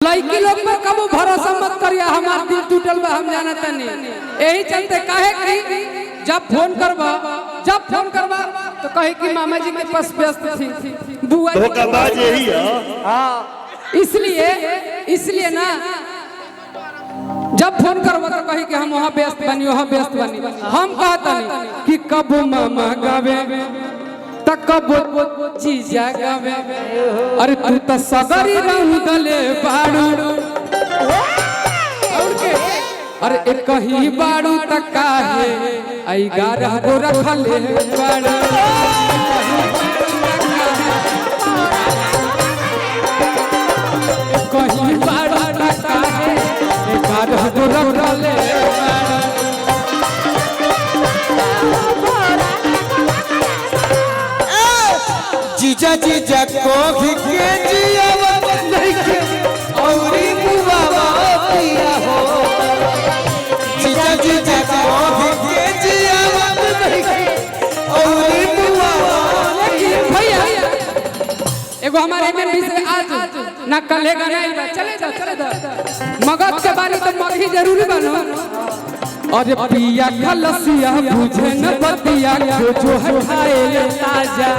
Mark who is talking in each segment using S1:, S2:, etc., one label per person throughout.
S1: लड़की लोग पर कबो भरोसा मत करिया, हमार दिल टूटल बा, हम जानत नहीं। यही चलते काहे कि जब फोन करबा तो कहे कि मामा जी के पास व्यस्त थी, बुआ जी
S2: का बात यही है।
S1: हां इसलिए ना जब फोन करबा तो कहे कि हम वहां व्यस्त बनी, वहां व्यस्त बनी। हम कहता नहीं कि कब मामा गावे तकब जीजा गावे, अरे तू तो सगरी रंग दले बाड़ू और के, अरे एक कहीं बाड़ू तक काहे आई गारह को रखले बाड़ू, कहीं बाड़ू तक काहे गारह को रखले बाड़ू।
S3: जीजा जीजा को के जियावत नहीं के औरी बुआवा पिया हो, जीजा जीजा को के जियावत नहीं के औरी बुआवा।
S1: लेकिन भैया एगो हमारे में भी से आज ना कलेगा नहीं, चले जाओ मगध के बारे तो मगही जरूरी बनो। और पिया खलसिया बुझे न बतिया जो है खाए ताजा,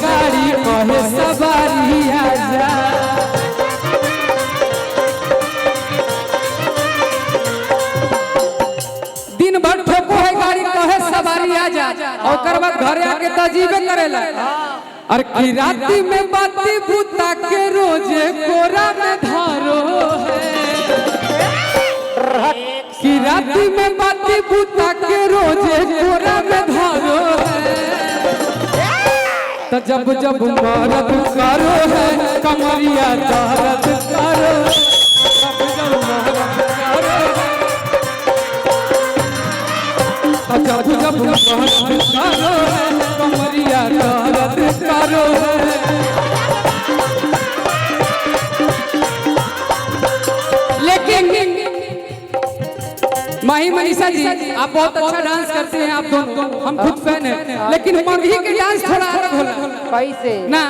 S1: गाड़ी कहे सवारी आजा, दिन भर ठोको है गाड़ी कहे सवारी आजा, और बाद घरे आके तजीबे करेला। अरे की राती में बाती बूता के रोजे कोरा में धारो है, की राती में बाती बूता के रोजे कोरा में धारो है। तो जब जब मरद करो है कमरिया दर्द करो, जब जब मरद करो है कमरिया दर्द करो। लेकिन माही मनीषा जी आप बहुत अच्छा डांस करते हैं, आप दोनों हम खुद फैन हैं, लेकिन मगही के डांस थोड़ा अलग होला।
S4: कैसे
S1: ना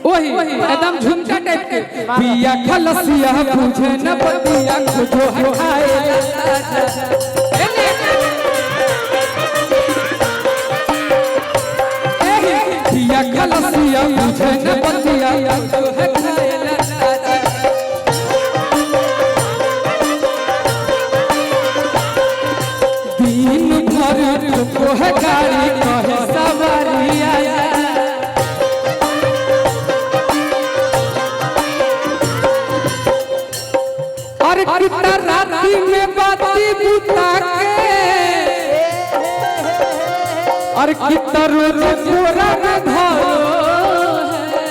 S1: वही एकदम झुमका टाइप के, पिया खलसिया बुझे न बतिया जो है खाए पिया खलसिया बुझे न बतिया जो है खाए। को है गाड़ी कहे सवारी आया, और कितना राती में बाती बुता के, और कितना रोज कोरा में धारो है।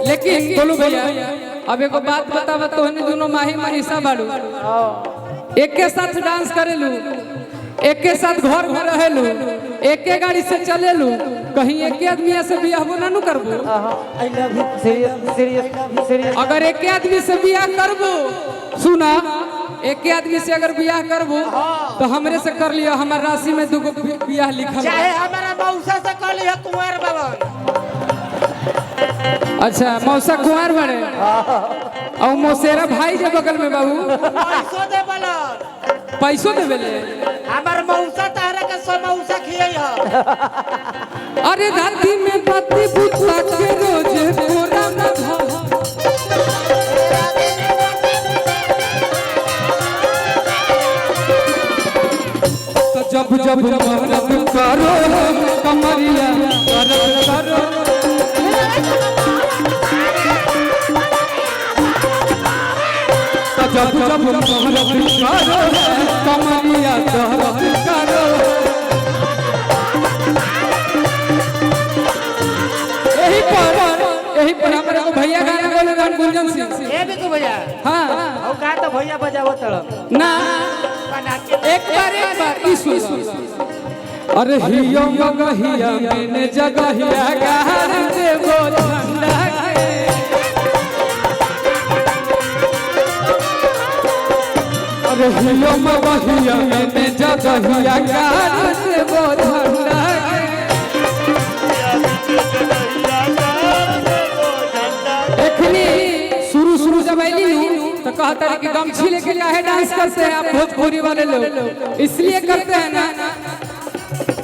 S1: लेकिन बोलो भैया अब एगो बात बतावा, तो दोनों माही मनीषा बाड़ू एक के साथ डांस करेलू, एक के साथ घर में रहेलू, एक के गाड़ी से चलेलू, कहीं एक के आदमी से बियाह ना नु करबो।
S4: आई लव यू सीरियस
S1: अगर एक के आदमी से बियाह करबो, सुना एक के आदमी से अगर बियाह करबो तो हमरे से कर लियो, हमार राशि में दुगो बियाह लिखल
S4: चाहे हमारा मौसा से कर लियो कुंवर बाबा।
S1: अच्छा मौसा कुंवर बड़े और मौसेरा भाई जे बगल में बाबू
S4: पैसो दे बला,
S1: पैसो देबे ले
S4: हमार मौसा तारा के समौसा खियई ह।
S1: अरे राती में बाती बुता के रोजे कोरा में धारो, तो जब जब मरद करो कमरिया दर्द करो, जब जब मरद करो कमरिया दर्द करो। यही पर हमारे को भैया गाना बोले गान गुंजन सिंह
S4: ए भी को भैया
S1: हां
S4: औ का तो भैया बजावो तड़
S1: ना एक बार ईसु अरे हियो मगहिया मैंने जगहिया गान देबो ठंडा के, हिलो मबहिया में जगहिया कार से वो झंडा एखनी शुरू जब आईली तो कहता है कि गमछी लेके काहे डांस करते हैं आप भोजपुरी वाले लोग, इसलिए करते हैं ना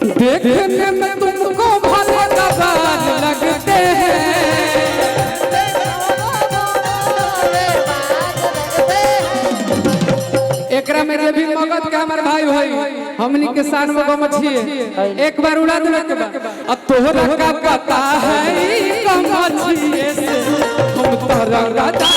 S1: देखने में तुमको भले गवार लगते हैं। एकरा में जे भी मगध के हमार भाई होई हमनी के शान में गमछी एक बार उड़ा देला के बाद अब तोहरा का पता है गमछी से हम तोहरा राजा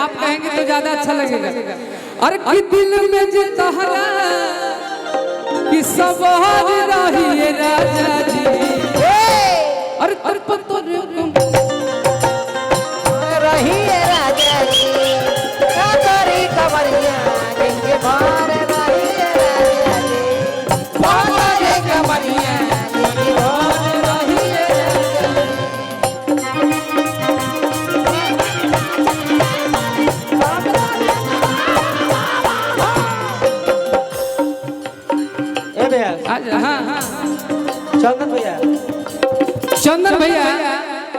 S1: आप कहेंगे तो ज्यादा अच्छा लगेगा। अरे कि दिल में जो तहरा कि सवार रही राजा जी अरे तरपत तो
S2: रही राजा जी कातरी कमरिया जिनके भार रही राजा जी कातरी कमरिया जिनके भार रही
S1: चंदन भैया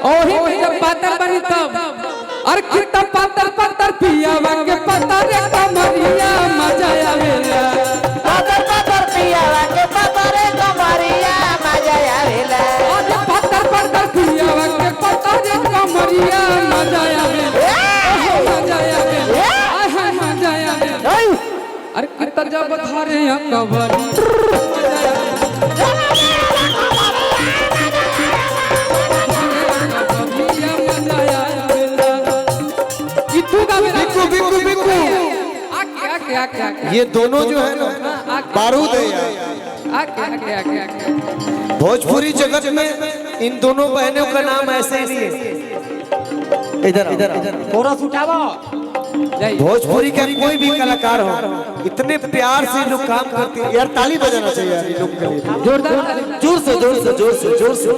S1: ओही भैया पातर बनी तब और कितना पातर पातर पियावा के पतर कमरिया मजा आवेला
S2: पातर पातर पियावा के पतर कमरिया मजा आवेला
S1: और पातर पातर पियावा के पतर कमरिया मजा आवेला मजा आवेला आहा मजा आवेला अरे कितना जब धारे कबरी
S3: ये दोनों जो है ना बारूद है यार। भोजपुरी जगत में इन दोनों बहनों का नाम ऐसे ही नहीं है। इधर इधर
S4: कोरस उठावा
S3: भोजपुरी का कोई भी कलाकार हो इतने प्यार से लोग काम करते हैं यार। ताली बजाना चाहिए यार इन लोग के लिए
S1: जोरदार
S3: जोर से जोर से जोर से जोर से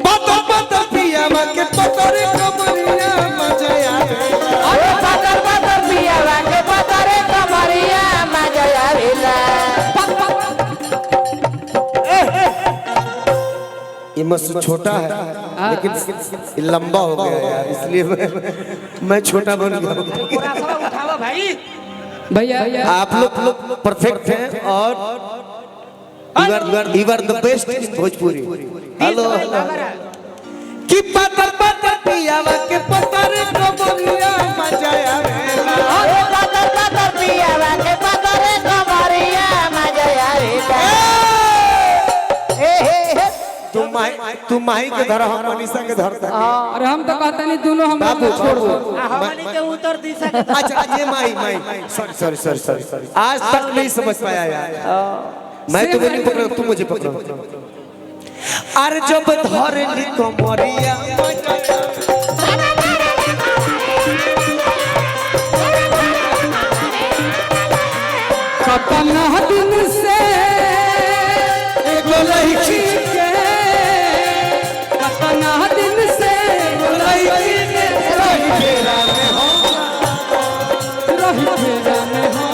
S3: पता पता पिया मा के पता रे कमरिया मजा आवेला
S2: अरे पातर पातर पियावा के पतर कमरिया मजा आवेला
S3: ये मुझसे छोटा है लेकिन लंबा हो गया यार, इसलिए मैं छोटा बन गया।
S4: कोरस उठावा भाई
S1: भैया
S3: आप लोग परफेक्ट हैं और you are the best in Bhojpuri. Hello कि पतर पतर पियावा के पतर कमरिया मजा आवेला
S2: अरे पातर पातर पियावा के पतर कमरिया मजा आवेला
S3: तुम माही के धर हम मनीषा के धरता
S1: अरे हम तो कहते नहीं दोनों हम
S3: बाबू छोड़ दो।
S4: हमनी के उत्तर दिशा के
S3: अच्छा ये माही सॉरी सॉरी सॉरी सॉरी आज तक नहीं समझ पाया यार। मैं तुम्हें नहीं पकड़ा तुम मुझे पकड़ो। अरे जब धरे ली कमरिया
S1: कतना दिन से
S3: एगो लड़की
S1: के कतना दिन से
S3: लड़की ने रही फेरा में हो
S1: रही फेरा में हो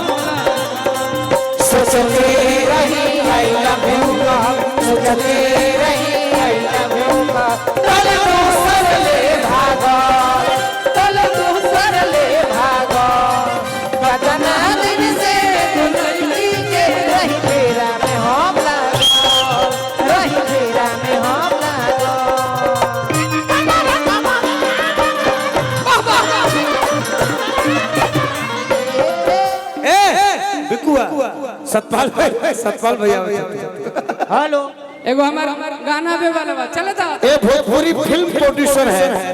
S3: सोचते रही आई लव यू का सोचते
S2: रही आई लव यू का
S3: तले तो सरले
S2: भागो तल तू सरले भागो कतना दिन से तू लड़की के रही फेरा में हम लागो रही फेरा में हम लागो
S3: बिकुआ सतपाल भैया
S2: हेलो
S1: एगो हमारा गाना बे वाला बा चले था
S3: ये भोजपुरी फिल्म प्रोड्यूसर है